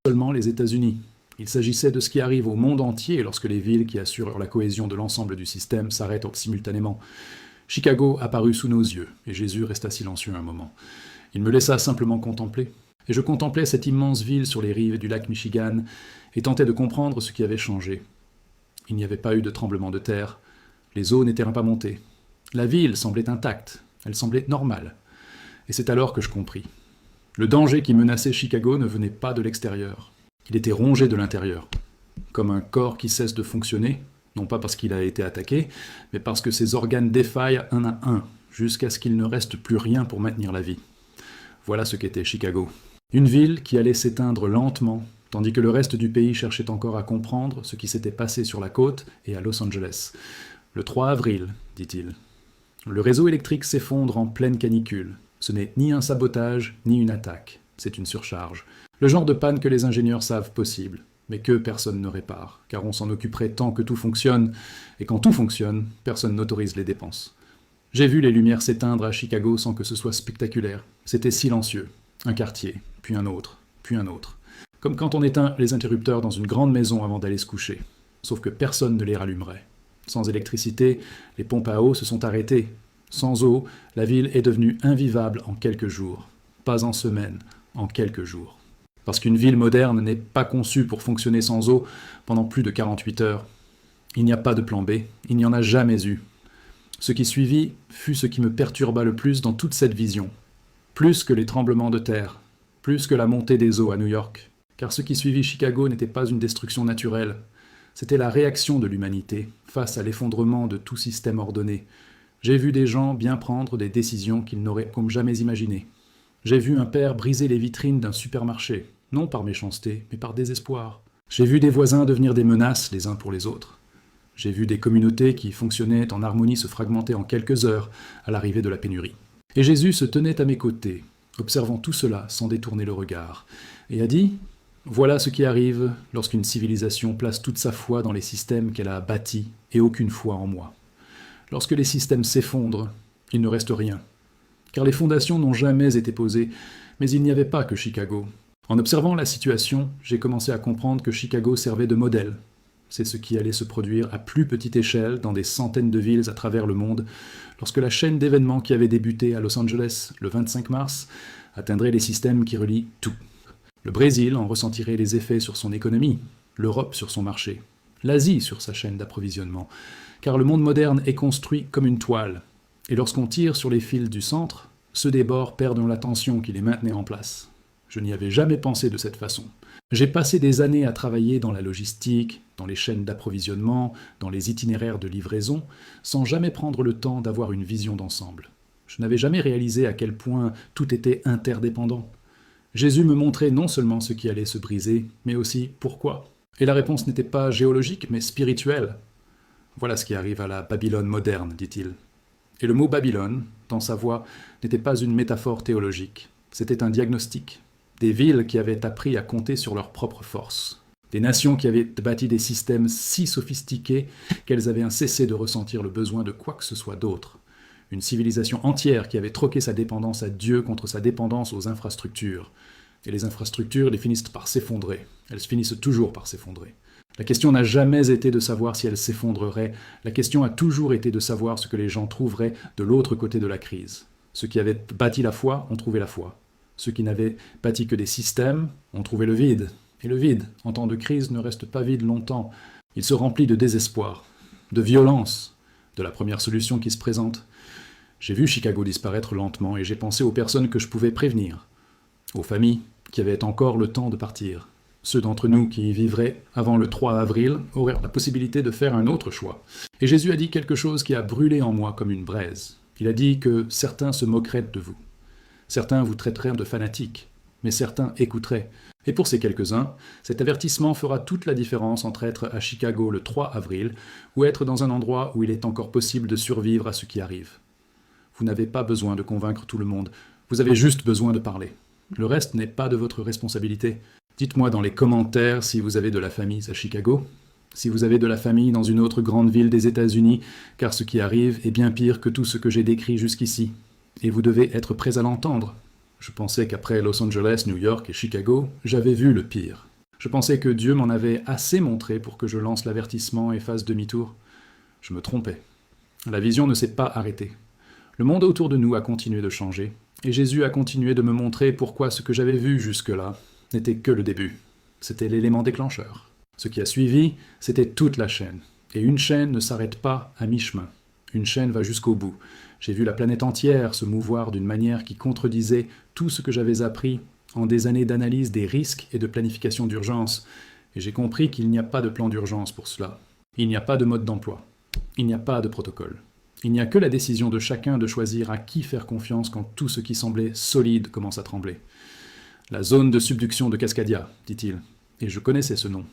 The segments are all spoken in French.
Seulement les États-Unis. Il s'agissait de ce qui arrive au monde entier lorsque les villes qui assurent la cohésion de l'ensemble du système s'arrêtent simultanément. Chicago apparut sous nos yeux, et Jésus resta silencieux un moment. Il me laissa simplement contempler. Et je contemplais cette immense ville sur les rives du lac Michigan et tentais de comprendre ce qui avait changé. Il n'y avait pas eu de tremblement de terre. Les eaux n'étaient pas montées. La ville semblait intacte. Elle semblait normale. Et c'est alors que je compris. Le danger qui menaçait Chicago ne venait pas de l'extérieur. Il était rongé de l'intérieur. Comme un corps qui cesse de fonctionner, non pas parce qu'il a été attaqué, mais parce que ses organes défaillent un à un, jusqu'à ce qu'il ne reste plus rien pour maintenir la vie. Voilà ce qu'était Chicago. Une ville qui allait s'éteindre lentement, tandis que le reste du pays cherchait encore à comprendre ce qui s'était passé sur la côte et à Los Angeles. Le 3 avril, dit-il. Le réseau électrique s'effondre en pleine canicule. Ce n'est ni un sabotage, ni une attaque. C'est une surcharge. Le genre de panne que les ingénieurs savent possible, mais que personne ne répare, car on s'en occuperait tant que tout fonctionne, et quand tout fonctionne, personne n'autorise les dépenses. J'ai vu les lumières s'éteindre à Chicago sans que ce soit spectaculaire. C'était silencieux. Un quartier, puis un autre, puis un autre. Comme quand on éteint les interrupteurs dans une grande maison avant d'aller se coucher. Sauf que personne ne les rallumerait. Sans électricité, les pompes à eau se sont arrêtées. Sans eau, la ville est devenue invivable en quelques jours. Pas en semaines, en quelques jours. Parce qu'une ville moderne n'est pas conçue pour fonctionner sans eau pendant plus de 48 heures. Il n'y a pas de plan B, il n'y en a jamais eu. Ce qui suivit fut ce qui me perturba le plus dans toute cette vision. Plus que les tremblements de terre, plus que la montée des eaux à New York. Car ce qui suivit Chicago n'était pas une destruction naturelle. C'était la réaction de l'humanité face à l'effondrement de tout système ordonné. J'ai vu des gens bien prendre des décisions qu'ils n'auraient comme jamais imaginées. J'ai vu un père briser les vitrines d'un supermarché, non par méchanceté, mais par désespoir. J'ai vu des voisins devenir des menaces les uns pour les autres. J'ai vu des communautés qui fonctionnaient en harmonie se fragmenter en quelques heures à l'arrivée de la pénurie. Et Jésus se tenait à mes côtés, observant tout cela sans détourner le regard, et a dit « Voilà ce qui arrive lorsqu'une civilisation place toute sa foi dans les systèmes qu'elle a bâtis et aucune foi en moi. Lorsque les systèmes s'effondrent, il ne reste rien. Car les fondations n'ont jamais été posées, mais il n'y avait pas que Chicago. En observant la situation, j'ai commencé à comprendre que Chicago servait de modèle. C'est ce qui allait se produire à plus petite échelle dans des centaines de villes à travers le monde, lorsque la chaîne d'événements qui avait débuté à Los Angeles le 25 mars atteindrait les systèmes qui relient tout. Le Brésil en ressentirait les effets sur son économie, l'Europe sur son marché, l'Asie sur sa chaîne d'approvisionnement, car le monde moderne est construit comme une toile, et lorsqu'on tire sur les fils du centre, ceux des bords perdent la tension qui les maintenait en place. Je n'y avais jamais pensé de cette façon. J'ai passé des années à travailler dans la logistique, dans les chaînes d'approvisionnement, dans les itinéraires de livraison, sans jamais prendre le temps d'avoir une vision d'ensemble. Je n'avais jamais réalisé à quel point tout était interdépendant. Jésus me montrait non seulement ce qui allait se briser, mais aussi pourquoi. Et la réponse n'était pas géologique, mais spirituelle. Voilà ce qui arrive à la Babylone moderne, dit-il. Et le mot Babylone, dans sa voix, n'était pas une métaphore théologique. C'était un diagnostic. Des villes qui avaient appris à compter sur leurs propres forces. Des nations qui avaient bâti des systèmes si sophistiqués qu'elles avaient cessé de ressentir le besoin de quoi que ce soit d'autre. Une civilisation entière qui avait troqué sa dépendance à Dieu contre sa dépendance aux infrastructures. Et les infrastructures les finissent par s'effondrer. Elles finissent toujours par s'effondrer. La question n'a jamais été de savoir si elles s'effondreraient. La question a toujours été de savoir ce que les gens trouveraient de l'autre côté de la crise. Ceux qui avaient bâti la foi ont trouvé la foi. Ceux qui n'avaient bâti que des systèmes ont trouvé le vide. Et le vide, en temps de crise, ne reste pas vide longtemps. Il se remplit de désespoir, de violence, de la première solution qui se présente. J'ai vu Chicago disparaître lentement et j'ai pensé aux personnes que je pouvais prévenir, aux familles qui avaient encore le temps de partir. Ceux d'entre nous qui y vivraient avant le 3 avril auraient la possibilité de faire un autre choix. Et Jésus a dit quelque chose qui a brûlé en moi comme une braise. Il a dit que certains se moqueraient de vous. Certains vous traiteraient de fanatiques, mais certains écouteraient. Et pour ces quelques-uns, cet avertissement fera toute la différence entre être à Chicago le 3 avril ou être dans un endroit où il est encore possible de survivre à ce qui arrive. Vous n'avez pas besoin de convaincre tout le monde, vous avez juste besoin de parler. Le reste n'est pas de votre responsabilité. Dites-moi dans les commentaires si vous avez de la famille à Chicago, si vous avez de la famille dans une autre grande ville des États-Unis, car ce qui arrive est bien pire que tout ce que j'ai décrit jusqu'ici. Et vous devez être prêts à l'entendre. Je pensais qu'après Los Angeles, New York et Chicago, j'avais vu le pire. Je pensais que Dieu m'en avait assez montré pour que je lance l'avertissement et fasse demi-tour. Je me trompais. La vision ne s'est pas arrêtée. Le monde autour de nous a continué de changer, et Jésus a continué de me montrer pourquoi ce que j'avais vu jusque-là n'était que le début. C'était l'élément déclencheur. Ce qui a suivi, c'était toute la chaîne. Et une chaîne ne s'arrête pas à mi-chemin. Une chaîne va jusqu'au bout. J'ai vu la planète entière se mouvoir d'une manière qui contredisait tout ce que j'avais appris en des années d'analyse des risques et de planification d'urgence. Et j'ai compris qu'il n'y a pas de plan d'urgence pour cela. Il n'y a pas de mode d'emploi. Il n'y a pas de protocole. Il n'y a que la décision de chacun de choisir à qui faire confiance quand tout ce qui semblait solide commence à trembler. La zone de subduction de Cascadia, dit-il. Et je connaissais ce nom.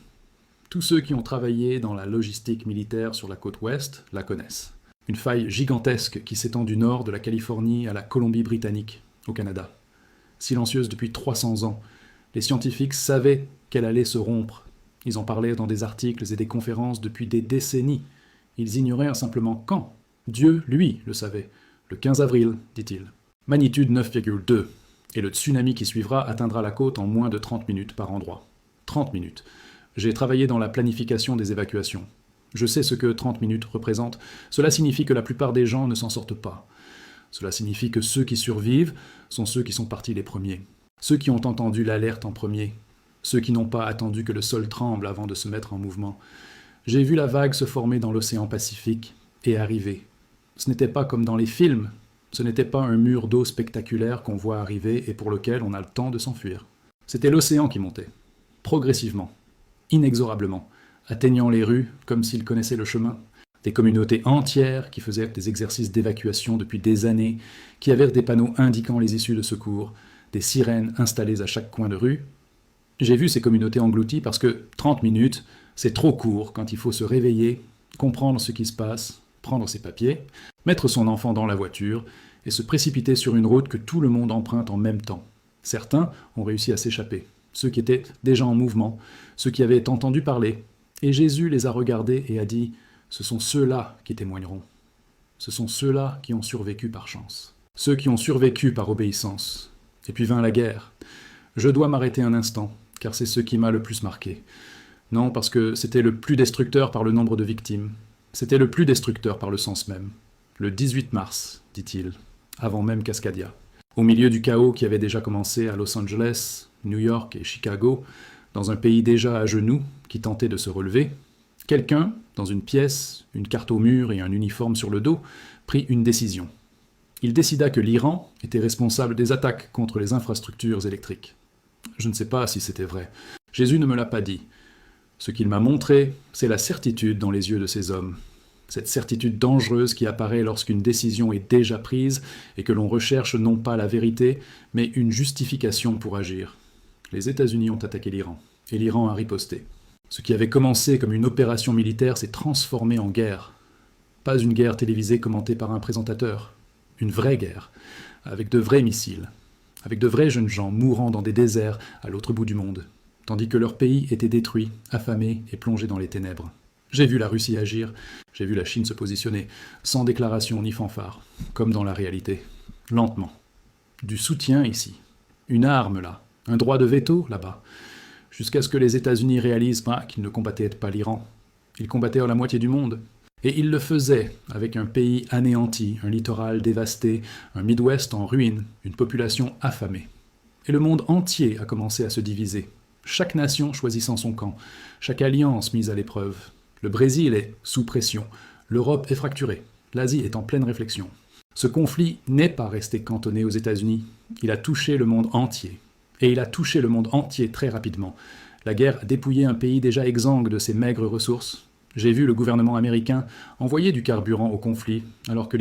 Tous ceux qui ont travaillé dans la logistique militaire sur la côte ouest la connaissent. Une faille gigantesque qui s'étend du nord de la Californie à la Colombie-Britannique, au Canada. Silencieuse depuis 300 ans, les scientifiques savaient qu'elle allait se rompre. Ils en parlaient dans des articles et des conférences depuis des décennies. Ils ignoraient simplement quand. Dieu, lui, le savait. Le 15 avril, dit-il. Magnitude 9,2. Et le tsunami qui suivra atteindra la côte en moins de 30 minutes par endroit. 30 minutes. J'ai travaillé dans la planification des évacuations. Je sais ce que 30 minutes représentent. Cela signifie que la plupart des gens ne s'en sortent pas. Cela signifie que ceux qui survivent sont ceux qui sont partis les premiers. Ceux qui ont entendu l'alerte en premier. Ceux qui n'ont pas attendu que le sol tremble avant de se mettre en mouvement. J'ai vu la vague se former dans l'océan Pacifique et arriver. Ce n'était pas comme dans les films. Ce n'était pas un mur d'eau spectaculaire qu'on voit arriver et pour lequel on a le temps de s'enfuir. C'était l'océan qui montait. Progressivement. Inexorablement. Atteignant les rues comme s'ils connaissaient le chemin. Des communautés entières qui faisaient des exercices d'évacuation depuis des années, qui avaient des panneaux indiquant les issues de secours, des sirènes installées à chaque coin de rue. J'ai vu ces communautés englouties parce que 30 minutes, c'est trop court quand il faut se réveiller, comprendre ce qui se passe, prendre ses papiers, mettre son enfant dans la voiture et se précipiter sur une route que tout le monde emprunte en même temps. Certains ont réussi à s'échapper, ceux qui étaient déjà en mouvement, ceux qui avaient entendu parler. Et Jésus les a regardés et a dit « Ce sont ceux-là qui témoigneront. Ce sont ceux-là qui ont survécu par chance. Ceux qui ont survécu par obéissance. » Et puis vint la guerre. Je dois m'arrêter un instant, car c'est ce qui m'a le plus marqué. Non, parce que c'était le plus destructeur par le nombre de victimes. C'était le plus destructeur par le sens même. Le 18 mars, dit-il, avant même Cascadia. Au milieu du chaos qui avait déjà commencé à Los Angeles, New York et Chicago, dans un pays déjà à genoux, qui tentait de se relever, quelqu'un, dans une pièce, une carte au mur et un uniforme sur le dos, prit une décision. Il décida que l'Iran était responsable des attaques contre les infrastructures électriques. Je ne sais pas si c'était vrai. Jésus ne me l'a pas dit. Ce qu'il m'a montré, c'est la certitude dans les yeux de ces hommes. Cette certitude dangereuse qui apparaît lorsqu'une décision est déjà prise et que l'on recherche non pas la vérité, mais une justification pour agir. Les États-Unis ont attaqué l'Iran, et l'Iran a riposté. Ce qui avait commencé comme une opération militaire s'est transformé en guerre. Pas une guerre télévisée commentée par un présentateur. Une vraie guerre, avec de vrais missiles, avec de vrais jeunes gens mourant dans des déserts à l'autre bout du monde, tandis que leur pays était détruit, affamé et plongé dans les ténèbres. J'ai vu la Russie agir, j'ai vu la Chine se positionner, sans déclaration ni fanfare, comme dans la réalité, lentement. Du soutien ici, une arme là, un droit de veto là-bas, jusqu'à ce que les États-Unis réalisent qu'ils ne combattaient pas l'Iran. Ils combattaient la moitié du monde. Et ils le faisaient avec un pays anéanti, un littoral dévasté, un Midwest en ruine, une population affamée. Et le monde entier a commencé à se diviser, chaque nation choisissant son camp, chaque alliance mise à l'épreuve. Le Brésil est sous pression, l'Europe est fracturée, l'Asie est en pleine réflexion. Ce conflit n'est pas resté cantonné aux États-Unis, il a touché le monde entier. Et il a touché le monde entier très rapidement. La guerre a dépouillé un pays déjà exsangue de ses maigres ressources. J'ai vu le gouvernement américain envoyer du carburant au conflit, alors que